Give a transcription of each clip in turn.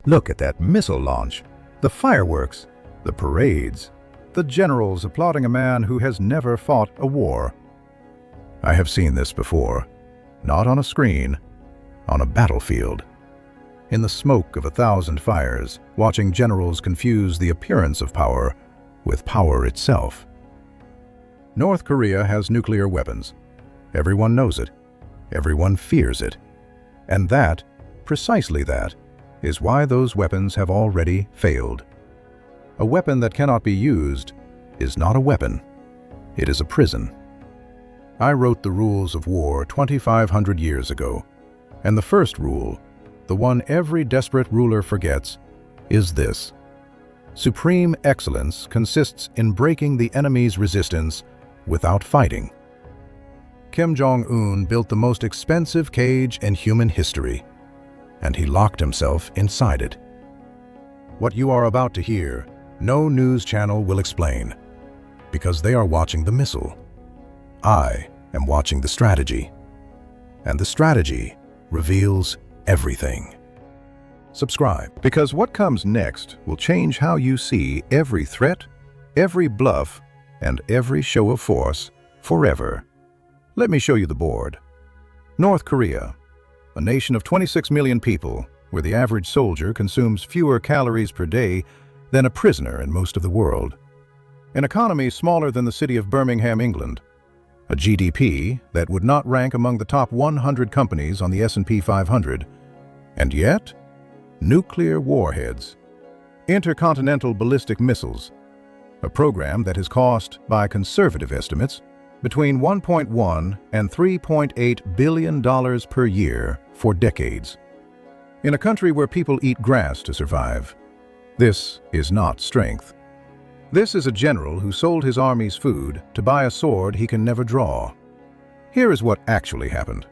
Look at that missile launch, the fireworks, the parades, the generals applauding a man who has never fought a war. I have seen this before, not on a screen, on a battlefield. In the smoke of 1,000 fires, watching generals confuse the appearance of power with power itself. North Korea has nuclear weapons. Everyone knows it. Everyone fears it. And that, precisely that, is why those weapons have already failed. A weapon that cannot be used is not a weapon. It is a prison. I wrote the rules of war 2,500 years ago, and the first rule, the one every desperate ruler forgets, is this: supreme excellence consists in breaking the enemy's resistance without fighting. Kim Jong-un built the most expensive cage in human history, and he locked himself inside it. What you are about to hear, no news channel will explain, because they are watching the missile. I am watching the strategy, and the strategy reveals everything. Subscribe, because what comes next will change how you see every threat, every bluff, and every show of force forever. Let me show you the board. North Korea, a nation of 26 million people, where the average soldier consumes fewer calories per day than a prisoner in most of the world. An economy smaller than the city of Birmingham, England. A GDP that would not rank among the top 100 companies on the S&P 500. And yet, nuclear warheads, intercontinental ballistic missiles, a program that has cost, by conservative estimates, between $1.1 and $3.8 billion per year for decades. In a country where people eat grass to survive, this is not strength. This is a general who sold his army's food to buy a sword he can never draw. Here is what actually happened.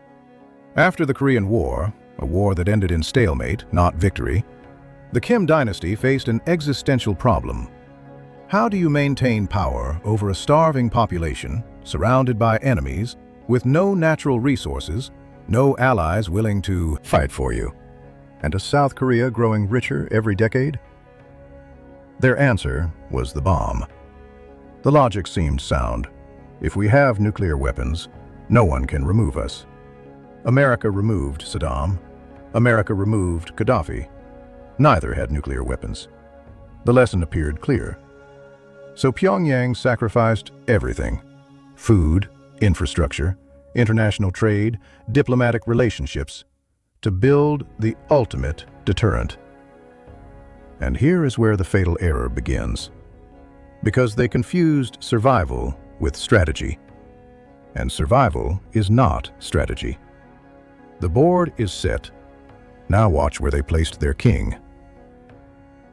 After the Korean War, a war that ended in stalemate, not victory, the Kim dynasty faced an existential problem. How do you maintain power over a starving population, surrounded by enemies, with no natural resources, no allies willing to fight for you, and a South Korea growing richer every decade? Their answer was the bomb. The logic seemed sound. If we have nuclear weapons, no one can remove us. America removed Saddam. America removed Gaddafi. Neither had nuclear weapons. The lesson appeared clear. So Pyongyang sacrificed everything: food, infrastructure, international trade, diplomatic relationships, to build the ultimate deterrent. And here is where the fatal error begins. Because they confused survival with strategy. And survival is not strategy. The board is set. Now watch where they placed their king.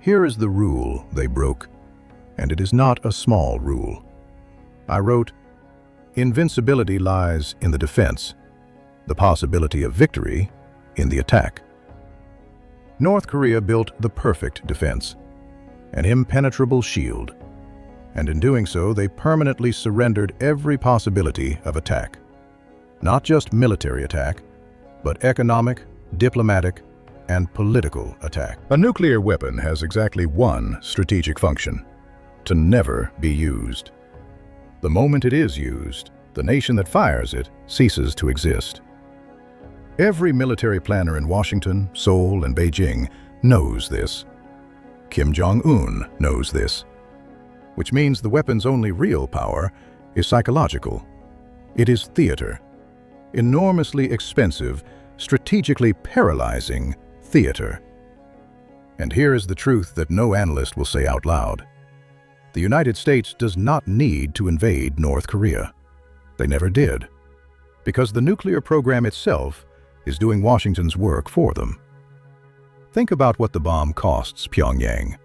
Here is the rule they broke, and it is not a small rule. I wrote, invincibility lies in the defense, the possibility of victory in the attack. North Korea built the perfect defense, an impenetrable shield, and in doing so they permanently surrendered every possibility of attack. Not just military attack, but economic, diplomatic, and political attack. A nuclear weapon has exactly one strategic function: to never be used. The moment it is used, the nation that fires it ceases to exist. Every military planner in Washington, Seoul, and Beijing knows this. Kim Jong-un knows this. Which means the weapon's only real power is psychological. It is theater. Enormously expensive, strategically paralyzing theater. And here is the truth that no analyst will say out loud. The United States does not need to invade North Korea. They never did. Because the nuclear program itself is doing Washington's work for them. Think about what the bomb costs Pyongyang.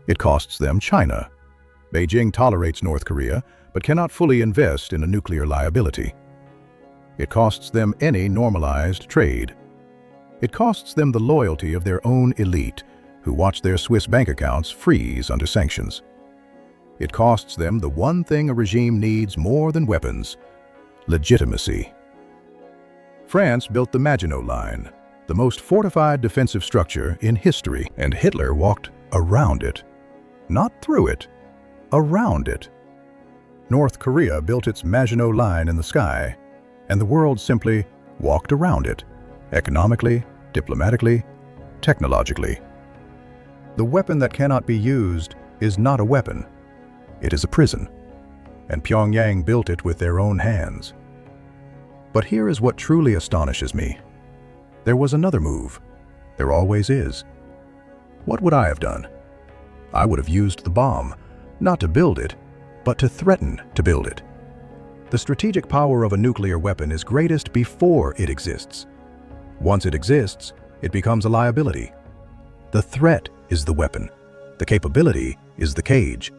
It costs them China. Beijing tolerates North Korea, but cannot fully invest in a nuclear liability. It costs them any normalized trade. It costs them the loyalty of their own elite, who watch their Swiss bank accounts freeze under sanctions. It costs them the one thing a regime needs more than weapons: legitimacy. France built the Maginot Line, the most fortified defensive structure in history, and Hitler walked around it. Not through it, around it. North Korea built its Maginot Line in the sky, and the world simply walked around it, economically, diplomatically, technologically. The weapon that cannot be used is not a weapon. It is a prison, and Pyongyang built it with their own hands. But here is what truly astonishes me. There was another move. There always is. What would I have done? I would have used the bomb, not to build it, but to threaten to build it. The strategic power of a nuclear weapon is greatest before it exists. Once it exists, it becomes a liability. The threat is the weapon. The capability is the cage.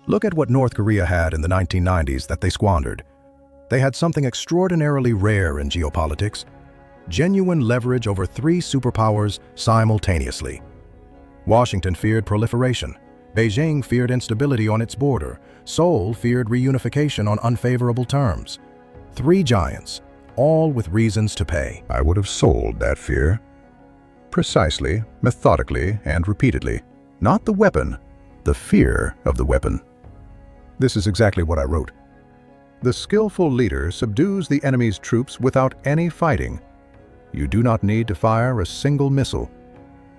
Look at what North Korea had in the 1990s that they squandered. They had something extraordinarily rare in geopolitics: genuine leverage over 3 superpowers simultaneously. Washington feared proliferation. Beijing feared instability on its border. Seoul feared reunification on unfavorable terms. 3 giants, all with reasons to pay. I would have sold that fear. Precisely, methodically, and repeatedly. Not the weapon, the fear of the weapon. This is exactly what I wrote. The skillful leader subdues the enemy's troops without any fighting. You do not need to fire a single missile.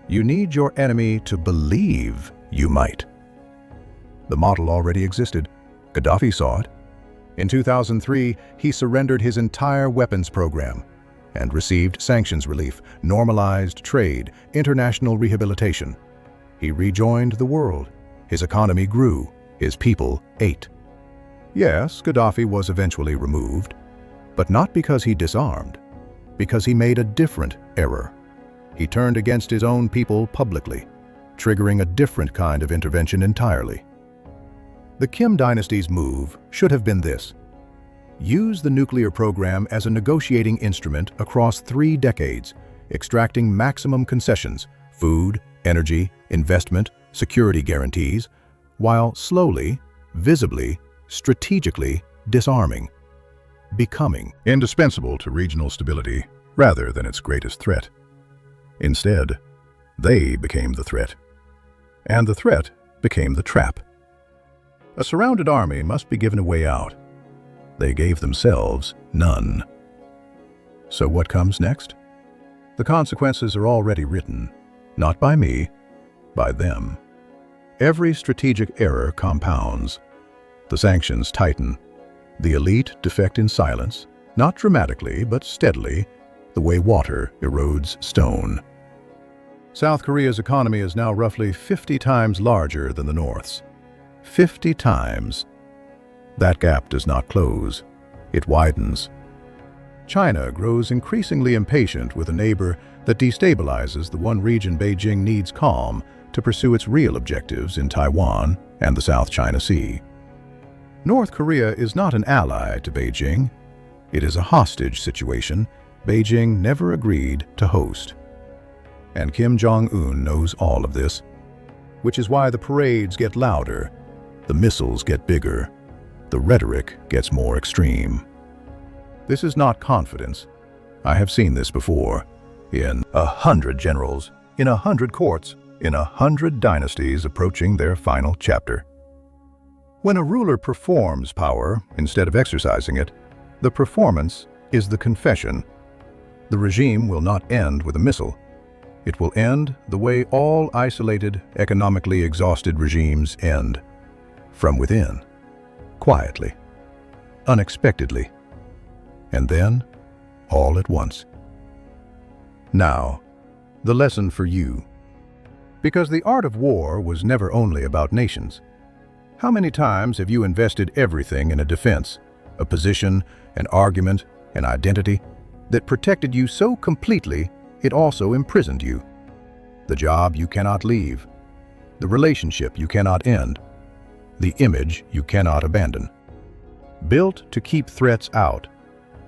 You need your enemy to believe you might. The model already existed. Gaddafi saw it. In 2003, he surrendered his entire weapons program and received sanctions relief, normalized trade, international rehabilitation. He rejoined the world. His economy grew. His people ate. Yes, Gaddafi was eventually removed, but not because he disarmed, because he made a different error. He turned against his own people publicly, triggering a different kind of intervention entirely. The Kim dynasty's move should have been this: use the nuclear program as a negotiating instrument across 3 decades, extracting maximum concessions, food, energy, investment, security guarantees, while slowly, visibly, strategically disarming, becoming indispensable to regional stability rather than its greatest threat. Instead, they became the threat, and the threat became the trap. A surrounded army must be given a way out. They gave themselves none. So what comes next? The consequences are already written, not by me, by them. Every strategic error compounds. The sanctions tighten. The elite defect in silence, not dramatically, but steadily, the way water erodes stone. South Korea's economy is now roughly 50 times larger than the North's. 50 times. That gap does not close. It widens. China grows increasingly impatient with a neighbor that destabilizes the one region Beijing needs calm to pursue its real objectives in Taiwan and the South China Sea. North Korea is not an ally to Beijing. It is a hostage situation Beijing never agreed to host. And Kim Jong-un knows all of this, which is why the parades get louder, the missiles get bigger, the rhetoric gets more extreme. This is not confidence. I have seen this before. In 100 generals, in 100 courts, in 100 dynasties approaching their final chapter. When a ruler performs power instead of exercising it, the performance is the confession. The regime will not end with a missile. It will end the way all isolated, economically exhausted regimes end. From within, quietly, unexpectedly, and then all at once. Now, the lesson for you. Because the art of war was never only about nations. How many times have you invested everything in a defense, a position, an argument, an identity, that protected you so completely it also imprisoned you? The job you cannot leave, the relationship you cannot end, the image you cannot abandon. Built to keep threats out,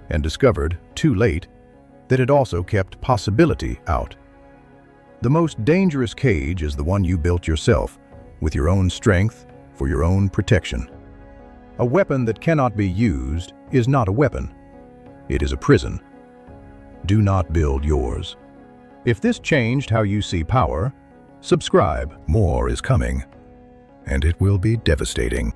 and discovered, too late, that it also kept possibility out. The most dangerous cage is the one you built yourself, with your own strength, for your own protection. A weapon that cannot be used is not a weapon. It is a prison. Do not build yours. If this changed how you see power, subscribe. More is coming, and it will be devastating.